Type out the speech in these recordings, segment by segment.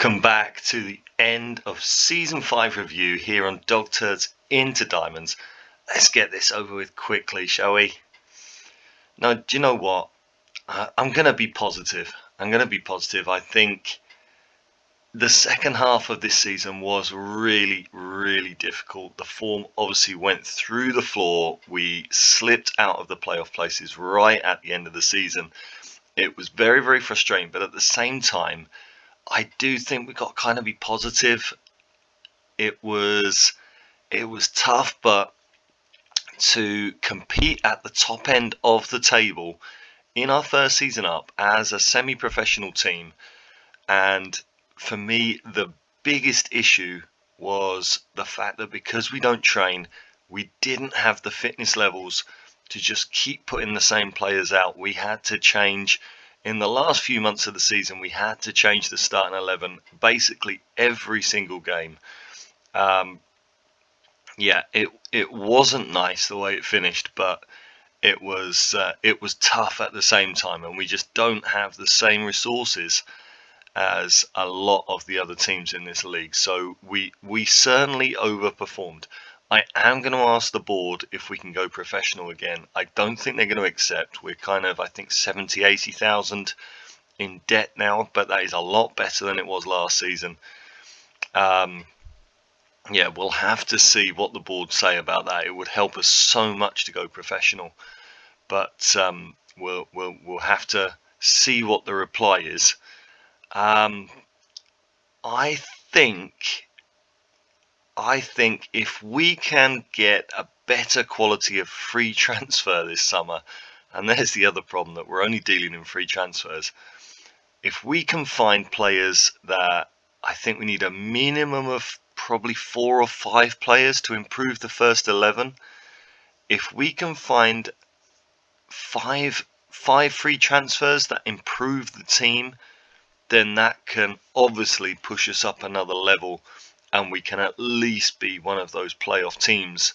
Welcome back to the end of Season 5 review here on Dog Turds into Diamonds. Let's get this over with quickly, shall we? Now, do you know what? I'm going to be positive. I think the second half of this season was really, really difficult. The form obviously went through the floor. We slipped out of the playoff places right at the end of the season. It was very, very frustrating, but at the same time, I do think we got to kind of be positive. It was tough, but to compete at the top end of the table in our first season up as a semi-professional team, and for me, the biggest issue was the fact that because we don't train, we didn't have the fitness levels to just keep putting the same players out. We had to change. In the last few months of the season, we had to change the starting 11 basically every single game. It wasn't nice the way it finished, but it was tough at the same time, and we just don't have the same resources as a lot of the other teams in this league. So we certainly overperformed. I am going to ask the board if we can go professional again. I don't think they're going to accept. We're kind of, I think, 80,000 in debt now, but that is a lot better than it was last season. We'll have to see what the board say about that. It would help us so much to go professional, but we'll have to see what the reply is. I think if we can get a better quality of free transfer this summer, and there's the other problem that we're only dealing in free transfers, if we can find players that I think we need a minimum of probably 4 or 5 players to improve the first 11, if we can find five free transfers that improve the team, then that can obviously push us up another level, and we can at least be one of those playoff teams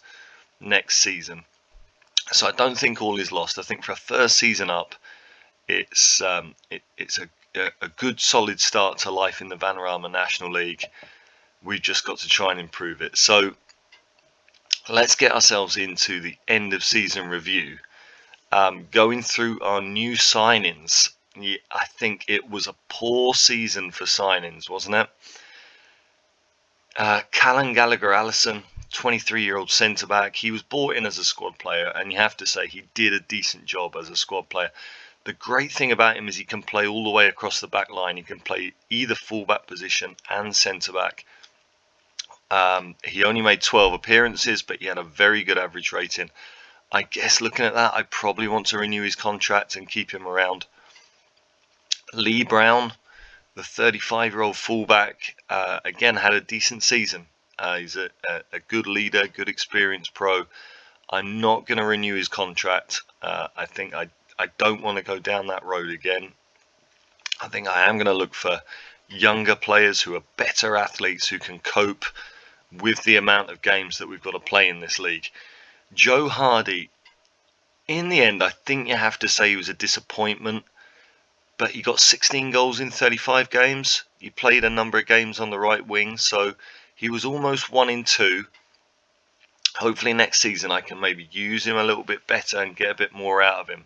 next season. So I don't think all is lost. I think for a first season up, it's a good solid start to life in the Vanarama National League. We've just got to try and improve it. So let's get ourselves into the end of season review. Going through our new signings. I think it was a poor season for signings, wasn't it? Callan Gallagher-Allison, 23-year-old centre-back. He was brought in as a squad player, and you have to say he did a decent job as a squad player. The great thing about him is he can play all the way across the back line. He can play either full-back position and centre-back. He only made 12 appearances, but he had a very good average rating. I guess looking at that, I probably want to renew his contract and keep him around. Lee Brown, the 35-year-old fullback, again had a decent season. He's a good leader, good experienced pro. I'm not going to renew his contract. I think I don't want to go down that road again. I think I am going to look for younger players who are better athletes, who can cope with the amount of games that we've got to play in this league. Joe Hardy, in the end, I think you have to say he was a disappointment. But he got 16 goals in 35 games. He played a number of games on the right wing, so he was almost 1 in 2. Hopefully next season I can maybe use him a little bit better and get a bit more out of him.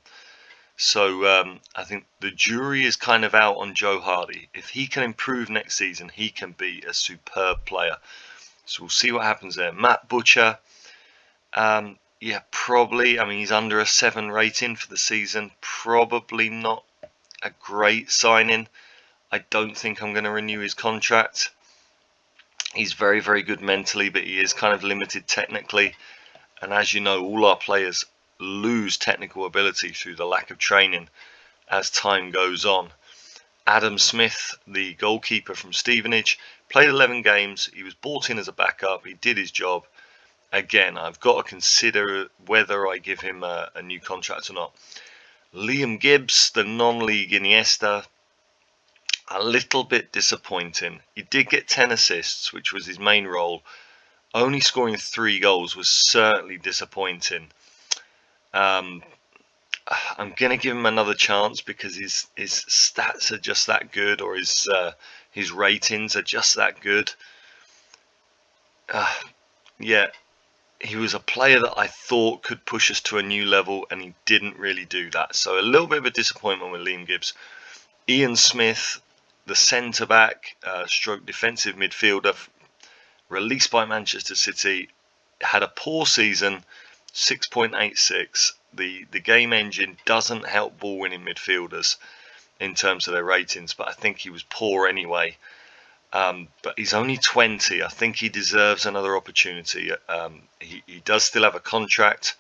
So I think the jury is kind of out on Joe Hardy. If he can improve next season, he can be a superb player. So we'll see what happens there. Matt Butcher, probably. I mean, he's under a 7 rating for the season. Probably not a great signing. I don't think I'm going to renew his contract. He's very, very good mentally, but he is kind of limited technically. And as you know, all our players lose technical ability through the lack of training as time goes on. Adam Smith, the goalkeeper from Stevenage, played 11 games. He was brought in as a backup. He did his job. Again, I've got to consider whether I give him a new contract or not. Liam Gibbs, the non-league Iniesta, a little bit disappointing. He did get 10 assists, which was his main role. Only scoring 3 goals was certainly disappointing. I'm going to give him another chance because his stats are just that good, or his His ratings are just that good. Yeah, he was a player that I thought could push us to a new level, and he didn't really do that. So a little bit of a disappointment with Liam Gibbs. Ian Smith, the centre-back, stroke defensive midfielder, released by Manchester City, had a poor season, 6.86. The game engine doesn't help ball-winning midfielders in terms of their ratings, but I think he was poor anyway. But he's only 20. I think he deserves another opportunity. He does still have a contract,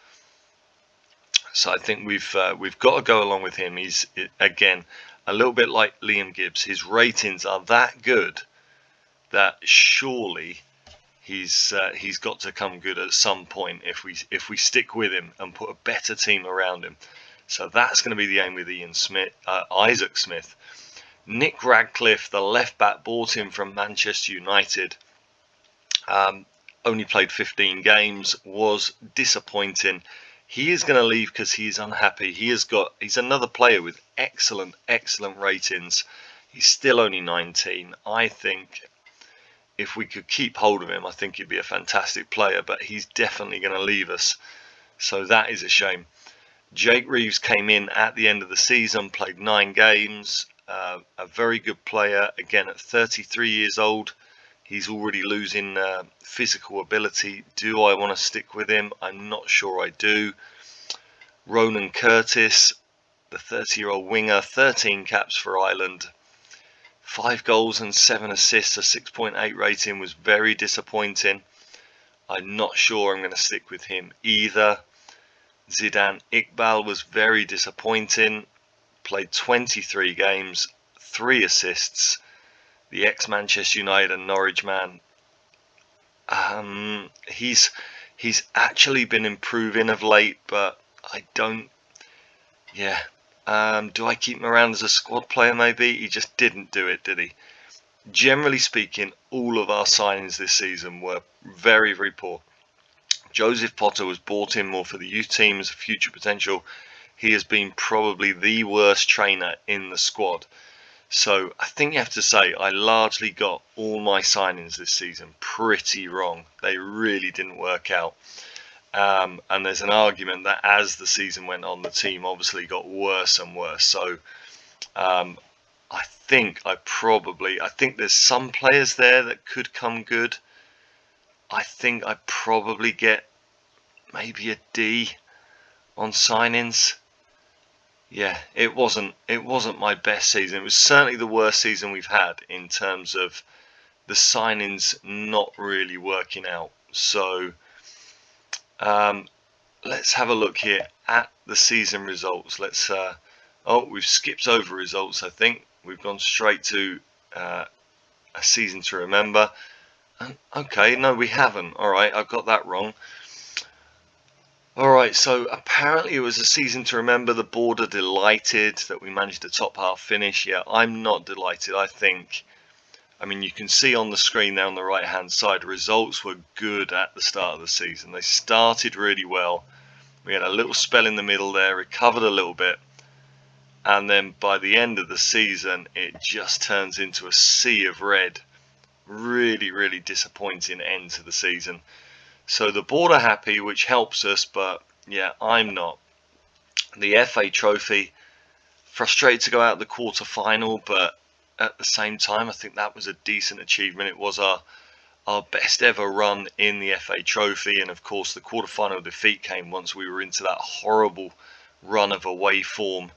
so I think we've got to go along with him. He's, again, a little bit like Liam Gibbs. His ratings are that good that surely he's got to come good at some point if we stick with him and put a better team around him. So that's going to be the aim with Isaac Smith. Nick Radcliffe, the left back, bought him from Manchester United. Only played 15 games, was disappointing. He is going to leave because he is unhappy. He's another player with excellent ratings. He's still only 19. I think if we could keep hold of him, I think he'd be a fantastic player, but he's definitely going to leave us. So that is a shame. Jake Reeves came in at the end of the season, played 9 games. A very good player, again at 33 years old. He's already losing physical ability. Do I want to stick with him? I'm not sure I do. Ronan Curtis, the 30-year-old winger, 13 caps for Ireland. 5 goals and 7 assists, a 6.8 rating, was very disappointing. I'm not sure I'm going to stick with him either. Zidane Iqbal was very disappointing. Played 23 games, 3 assists. The ex-Manchester United and Norwich man. He's actually been improving of late, but I don't. Yeah. Do I keep him around as a squad player? Maybe. He just didn't do it, did he? Generally speaking, all of our signings this season were very poor. Joseph Potter was brought in more for the youth team as a future potential. He has been probably the worst trainer in the squad. So I think you have to say I largely got all my signings this season pretty wrong. They really didn't work out. And there's an argument that as the season went on, the team obviously got worse and worse. So I think there's some players there that could come good. I think I probably get maybe a D on signings. Yeah, it wasn't my best season. It was certainly the worst season we've had in terms of the signings not really working out. So let's have a look here at the season results. We've skipped over results. I think we've gone straight to a season to remember. Okay, no, we haven't. All right, I've got that wrong. Alright, so apparently it was a season to remember. The board are delighted that we managed a top half finish. Yeah, I'm not delighted. I mean, you can see on the screen there on the right hand side, results were good at the start of the season. They started really well. We had a little spell in the middle there, recovered a little bit. And then by the end of the season, it just turns into a sea of red. Really disappointing end to the season. So the board are happy, which helps us, but yeah, I'm not. The FA Trophy, frustrated to go out of the quarter-final, but at the same time, I think that was a decent achievement. It was our best ever run in the FA Trophy, and of course the quarter-final defeat came once we were into that horrible run of away form.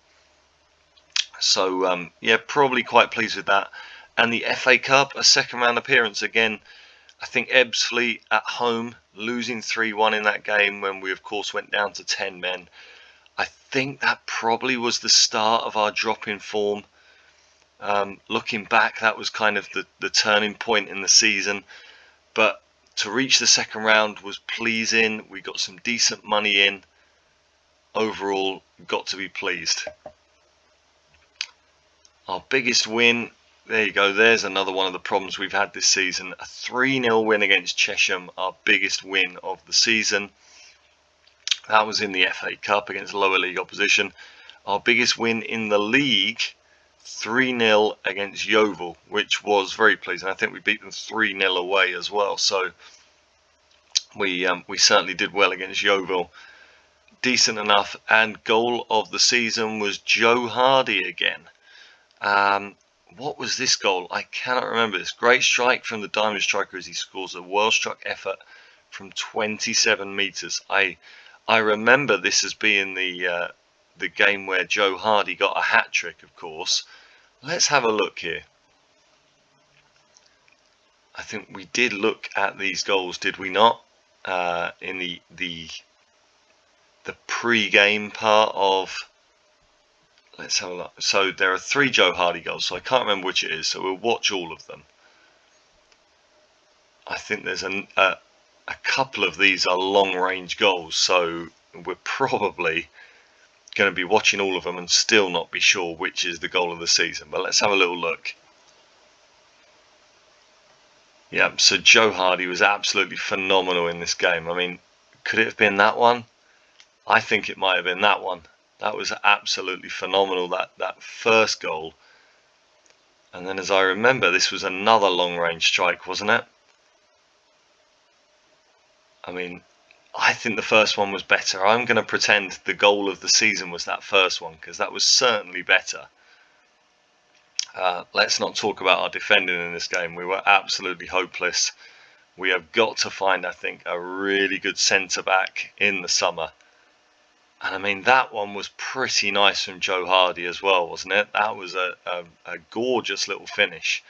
So yeah, probably quite pleased with that. And the FA Cup, a second-round appearance again. I think Ebbsfleet at home, losing 3-1 in that game when we of course went down to 10 men. I think that probably was the start of our drop in form. Looking back, that was kind of the turning point in the season. But to reach the second round was pleasing. We got some decent money in. Overall, got to be pleased. Our biggest win. There you go, there's another one of the problems we've had this season. A 3-0 win against Chesham, our biggest win of the season. That was in the FA Cup against lower league opposition. Our biggest win in the league 3-0 against Yeovil, which was very pleasing. I think we beat them 3-0 away as well. So we certainly did well against Yeovil. Decent enough. And goal of the season was Joe Hardy again. What was this goal? I cannot remember. This great strike from the diamond striker as he scores a well-struck effort from 27 metres. I remember this as being the game where Joe Hardy got a hat-trick, of course. Let's have a look here. I think we did look at these goals, did we not? In the pre-game part of... Let's have a look. So there are 3 Joe Hardy goals, so I can't remember which it is, so we'll watch all of them. I think there's a couple of these are long-range goals, so we're probably going to be watching all of them and still not be sure which is the goal of the season. But let's have a little look. Yeah, so Joe Hardy was absolutely phenomenal in this game. I mean, could it have been that one? I think it might have been that one. That was absolutely phenomenal, that first goal. And then, as I remember, this was another long-range strike, wasn't it? I mean, I think the first one was better. I'm going to pretend the goal of the season was that first one, because that was certainly better. Let's not talk about our defending in this game. We were absolutely hopeless. We have got to find, I think, a really good centre-back in the summer. And I mean, that one was pretty nice from Joe Hardy as well, wasn't it? That was a gorgeous little finish.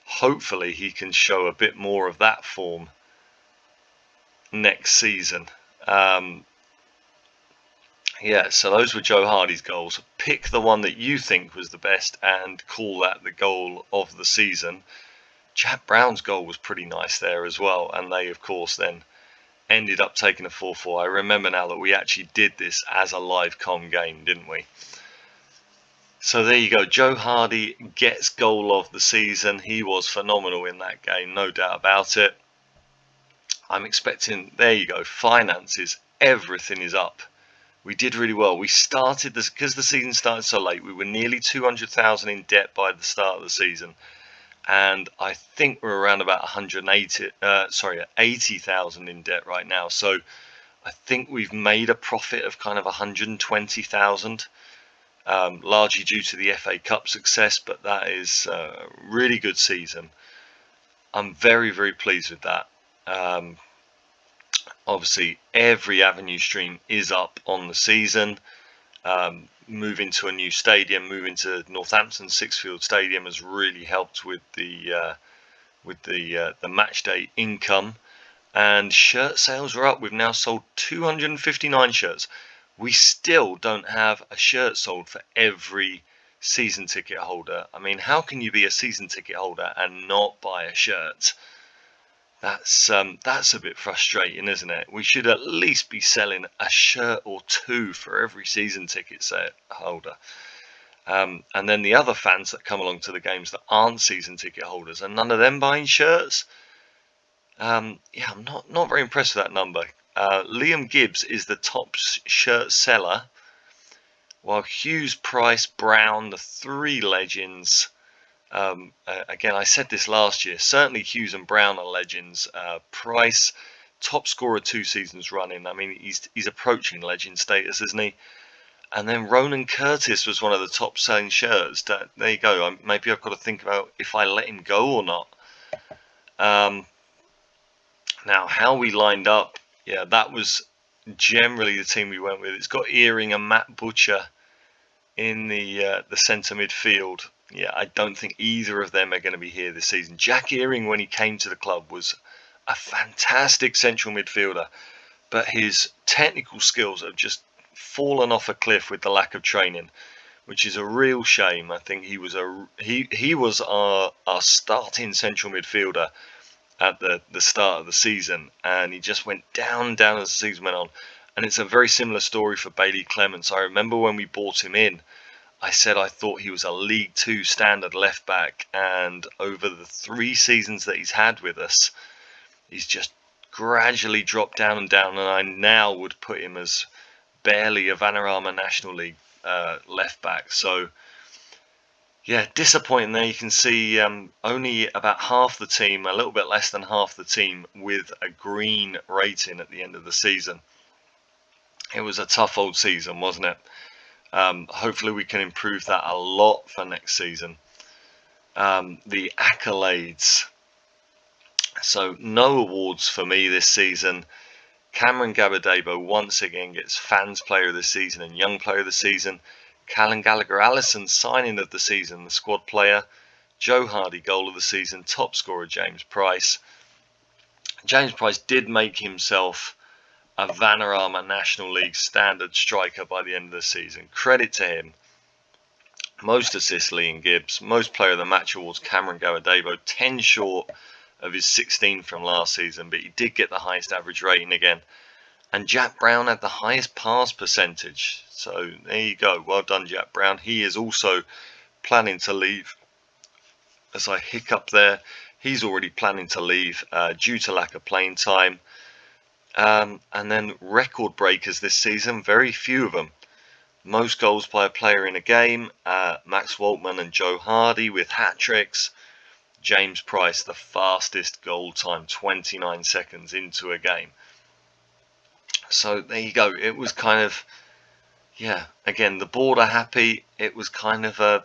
Hopefully he can show a bit more of that form next season. Yeah, so those were Joe Hardy's goals. Pick the one that you think was the best and call that the goal of the season. Jack Brown's goal was pretty nice there as well, and they, of course, then ended up taking a 4-4. I remember now that we actually did this as a live com game, didn't we? So there you go. Joe Hardy gets goal of the season. He was phenomenal in that game, no doubt about it. I'm expecting, there you go, finances, everything is up. We did really well. We started this, because the season started so late, we were nearly 200,000 in debt by the start of the season. And I think we're around about 80,000 in debt right now. So I think we've made a profit of kind of 120,000, largely due to the FA Cup success. But that is a really good season. I'm very, very pleased with that. Obviously, every avenue stream is up on the season. Moving to a new stadium, moving to Northampton Sixfield Stadium has really helped with the match day income, and shirt sales are up. We've now sold 259 shirts. We still don't have a shirt sold for every season ticket holder. I mean, how can you be a season ticket holder and not buy a shirt? That's a bit frustrating, isn't it? We should at least be selling a shirt or two for every season ticket holder. And then the other fans that come along to the games that aren't season ticket holders, and none of them buying shirts. Yeah, I'm not very impressed with that number. Liam Gibbs is the top shirt seller, while Hughes, Price, Brown, the 3 legends. Again, I said this last year, certainly Hughes and Brown are legends. Price, top scorer 2 seasons running. I mean, he's approaching legend status, isn't he? And then Ronan Curtis was one of the top selling shirts. There you go. Maybe I've got to think about if I let him go or not. Now, how we lined up, yeah, that was generally the team we went with. It's got Earing and Matt Butcher in the centre midfield. Yeah, I don't think either of them are going to be here this season. Jack Earing, when he came to the club, was a fantastic central midfielder, but his technical skills have just fallen off a cliff with the lack of training, which is a real shame. I think he was our starting central midfielder at the start of the season, and he just went down as the season went on. And it's a very similar story for Bailey Clements. I remember when we bought him in, I said I thought he was a League 2 standard left back, and over the 3 seasons that he's had with us, he's just gradually dropped down, and I now would put him as barely a Vanarama National League left back. So Yeah, disappointing there. You can see only about half the team, a little bit less than half the team, with a green rating at the end of the season. It was a tough old season, wasn't it? Hopefully we can improve that a lot for next season. The accolades. So no awards for me this season. Cameron Gabadebo once again gets Fans Player of the Season and Young Player of the Season. Callum Gallagher-Allison signing of the season, the squad player. Joe Hardy Goal of the Season, top scorer James Price. James Price did make himself a Vanarama National League standard striker by the end of the season. Credit to him. Most assists, Liam Gibbs. Most player of the match awards, Cameron Gabadebo. 10 short of his 16 from last season, but he did get the highest average rating again. And Jack Brown had the highest pass percentage. So there you go. Well done, Jack Brown. He is also planning to leave. As I hiccup there, he's already planning to leave due to lack of playing time. And then record breakers this season, very few of them. Most goals by a player in a game, Max Waltman and Joe Hardy with hat-tricks. James Price, the fastest goal time, 29 seconds into a game. So there you go. It was kind of, yeah, again, the board are happy. It was kind of a,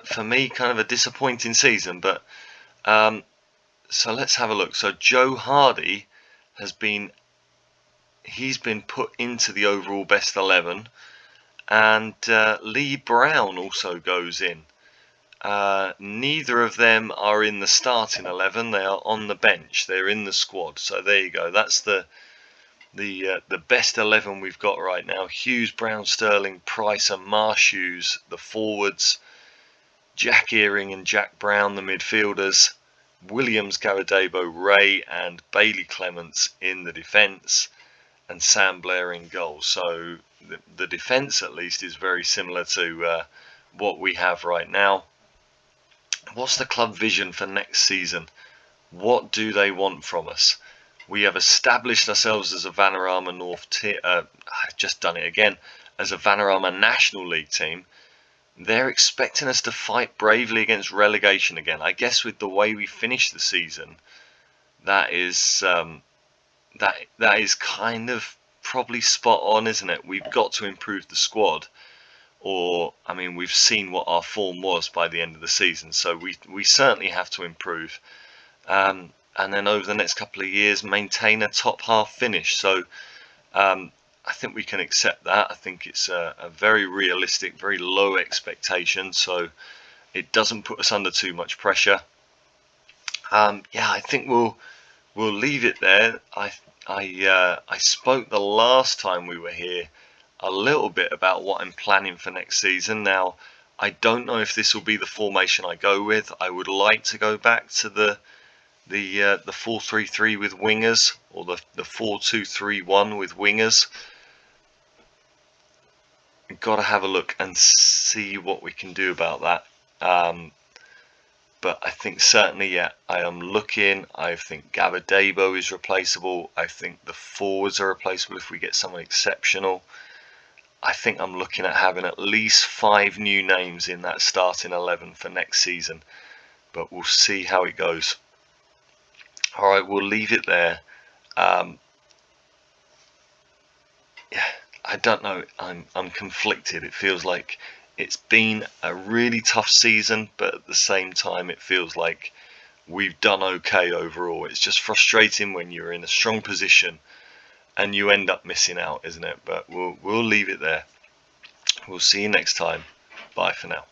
for me, kind of a disappointing season. But so let's have a look. So Joe Hardy he's been put into the overall best 11, and Lee Brown also goes in. Neither of them are in the starting 11. They are on the bench. They're in the squad. So there you go. That's the best 11 we've got right now. Hughes, Brown, Sterling, Price and Marshews, the forwards. Jack Earing and Jack Brown, the midfielders. Williams, Gabadebo, Ray and Bailey Clements in the defence. And Sam Blair in goal. So the defence at least is very similar to what we have right now. What's the club vision for next season? What do they want from us? We have established ourselves as a Vanarama North tier. I've just done it again. As a Vanarama National League team. They're expecting us to fight bravely against relegation again. I guess with the way we finished the season, that is that is kind of probably spot on, isn't it? We've got to improve the squad. Or, I mean, we've seen what our form was by the end of the season, so we certainly have to improve. And then over the next couple of years, maintain a top half finish. So I think we can accept that. I think it's a very realistic, very low expectation, so it doesn't put us under too much pressure. Yeah, I think we'll leave it there. I spoke the last time we were here a little bit about what I'm planning for next season. Now, I don't know if this will be the formation I go with. I would like to go back to the 4-3-3 with wingers, or the 4-2-3-1 with wingers. Got to have a look and see what we can do about that. But I think certainly, yeah, I am looking. I think Gabadebo is replaceable. I think the forwards are replaceable if we get someone exceptional. I think I'm looking at having at least 5 new names in that starting 11 for next season. But we'll see how it goes. All right, we'll leave it there. Yeah, I don't know. I'm conflicted. It feels like it's been a really tough season, but at the same time, it feels like we've done okay overall. It's just frustrating when you're in a strong position and you end up missing out, isn't it? But we'll leave it there. We'll see you next time. Bye for now.